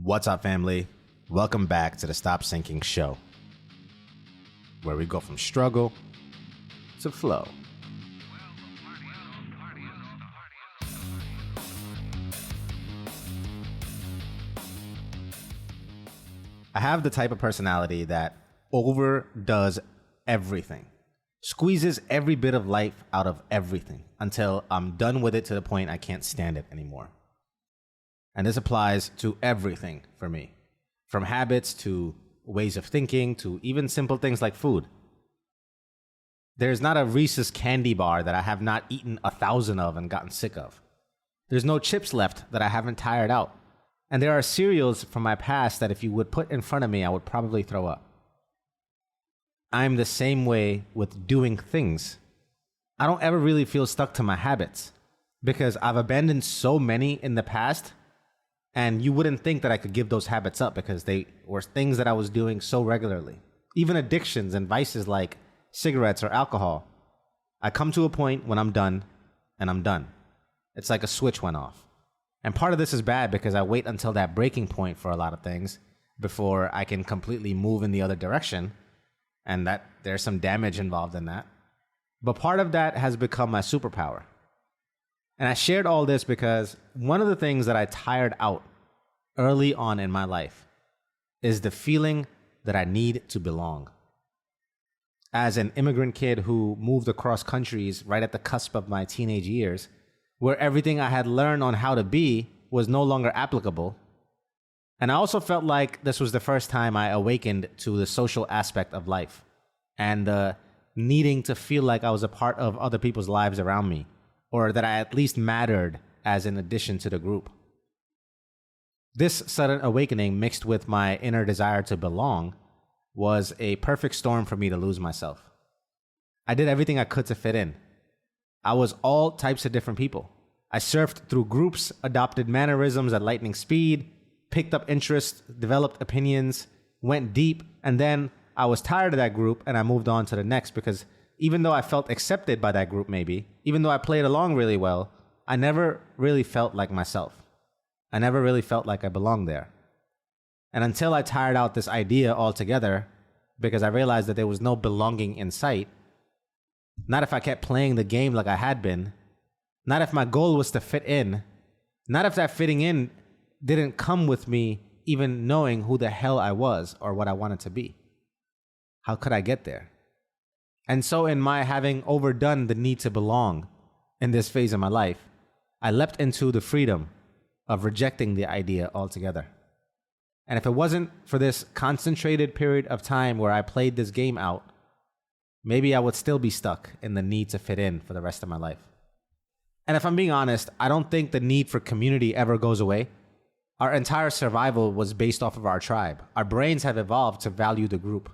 What's up, family? Welcome back to the Stop Sinking Show, where we go from struggle to flow. I have the type of personality that overdoes everything, squeezes every bit of life out of everything until I'm done with it to the point I can't stand it anymore. And this applies to everything for me, from habits to ways of thinking to even simple things like food. There's not a Reese's candy bar that I have not eaten 1,000 of and gotten sick of. There's no chips left that I haven't tired out. And there are cereals from my past that if you would put in front of me, I would probably throw up. I'm the same way with doing things. I don't ever really feel stuck to my habits because I've abandoned so many in the past, and you wouldn't think that I could give those habits up because they were things that I was doing so regularly. Even addictions and vices like cigarettes or alcohol. I come to a point when I'm done, and I'm done. It's like a switch went off. And part of this is bad because I wait until that breaking point for a lot of things before I can completely move in the other direction, and that there's some damage involved in that. But part of that has become my superpower. And I shared all this because one of the things that I tired out early on in my life is the feeling that I need to belong. As an immigrant kid who moved across countries right at the cusp of my teenage years, where everything I had learned on how to be was no longer applicable. And I also felt like this was the first time I awakened to the social aspect of life and the needing to feel like I was a part of other people's lives around me, or that I at least mattered as an addition to the group. This sudden awakening mixed with my inner desire to belong was a perfect storm for me to lose myself. I did everything I could to fit in. I was all types of different people. I surfed through groups, adopted mannerisms at lightning speed, picked up interests, developed opinions, went deep, and then I was tired of that group and I moved on to the next because even though I felt accepted by that group maybe, even though I played along really well, I never really felt like myself. I never really felt like I belonged there. And until I tired out this idea altogether, because I realized that there was no belonging in sight, not if I kept playing the game like I had been, not if my goal was to fit in, not if that fitting in didn't come with me even knowing who the hell I was or what I wanted to be. How could I get there? And so in my having overdone the need to belong in this phase of my life, I leapt into the freedom of rejecting the idea altogether. And if it wasn't for this concentrated period of time where I played this game out, maybe I would still be stuck in the need to fit in for the rest of my life. And if I'm being honest, I don't think the need for community ever goes away. Our entire survival was based off of our tribe. Our brains have evolved to value the group.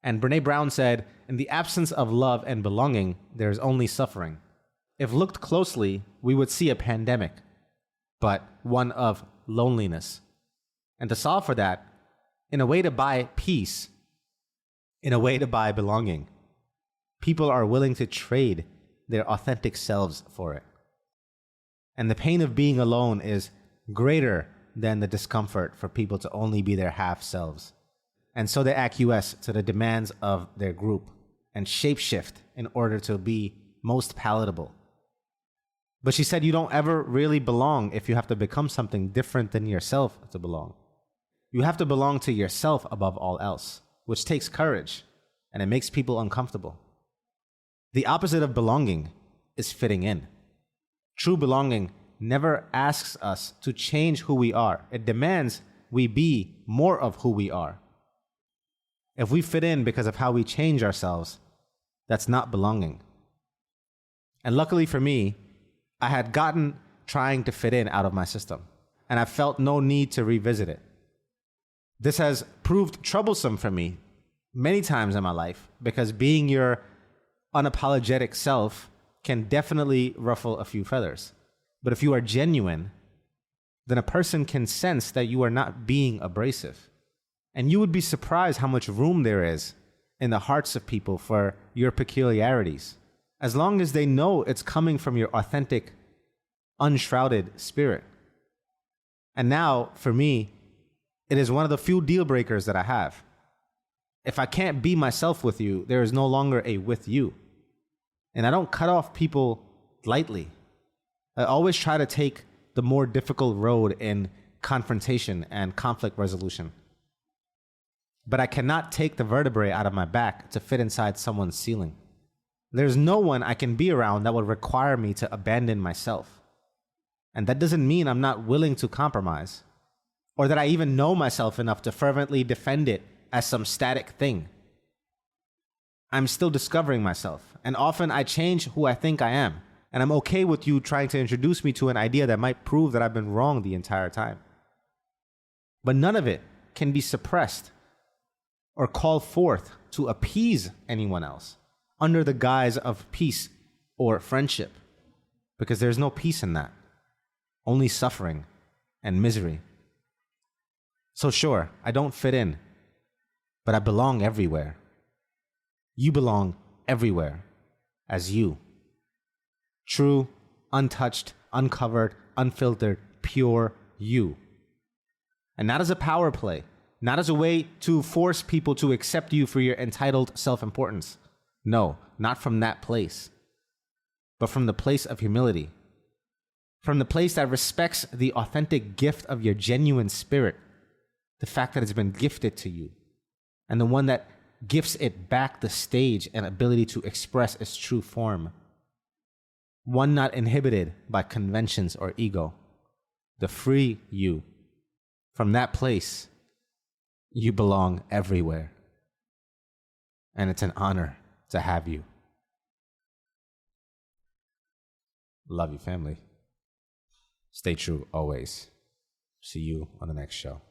And Brene Brown said, in the absence of love and belonging, there is only suffering. If looked closely, we would see a pandemic, but one of loneliness. And to solve for that, in a way to buy peace, in a way to buy belonging, people are willing to trade their authentic selves for it. And the pain of being alone is greater than the discomfort for people to only be their half selves. And so they acquiesce to the demands of their group and shapeshift in order to be most palatable. But she said you don't ever really belong if you have to become something different than yourself to belong. You have to belong to yourself above all else, which takes courage, and it makes people uncomfortable. The opposite of belonging is fitting in. True belonging never asks us to change who we are. It demands we be more of who we are. If we fit in because of how we change ourselves, that's not belonging. And luckily for me, I had gotten trying to fit in out of my system, and I felt no need to revisit it. This has proved troublesome for me many times in my life because being your unapologetic self can definitely ruffle a few feathers. But if you are genuine, then a person can sense that you are not being abrasive. And you would be surprised how much room there is in the hearts of people for your peculiarities, as long as they know it's coming from your authentic, unshrouded spirit. And now, for me, It is one of the few deal breakers that I have. If I can't be myself with you, there is no longer a with you. And I don't cut off people lightly. I always try to take the more difficult road in confrontation and conflict resolution. But I cannot take the vertebrae out of my back to fit inside someone's ceiling. There's no one I can be around that would require me to abandon myself. And that doesn't mean I'm not willing to compromise, or that I even know myself enough to fervently defend it as some static thing. I'm still discovering myself, and often I change who I think I am, and I'm okay with you trying to introduce me to an idea that might prove that I've been wrong the entire time. But none of it can be suppressed or called forth to appease anyone else under the guise of peace or friendship, because there's no peace in that, only suffering and misery. So sure, I don't fit in, but I belong everywhere. You belong everywhere as you. True, untouched, uncovered, unfiltered, pure you. And not as a power play, not as a way to force people to accept you for your entitled self-importance. No, not from that place, but from the place of humility. From the place that respects the authentic gift of your genuine spirit, the fact that it's been gifted to you, and the one that gifts it back the stage and ability to express its true form. One not inhibited by conventions or ego. The free you. From that place, you belong everywhere. And it's an honor to have you. Love you, family. Stay true always. See you on the next show.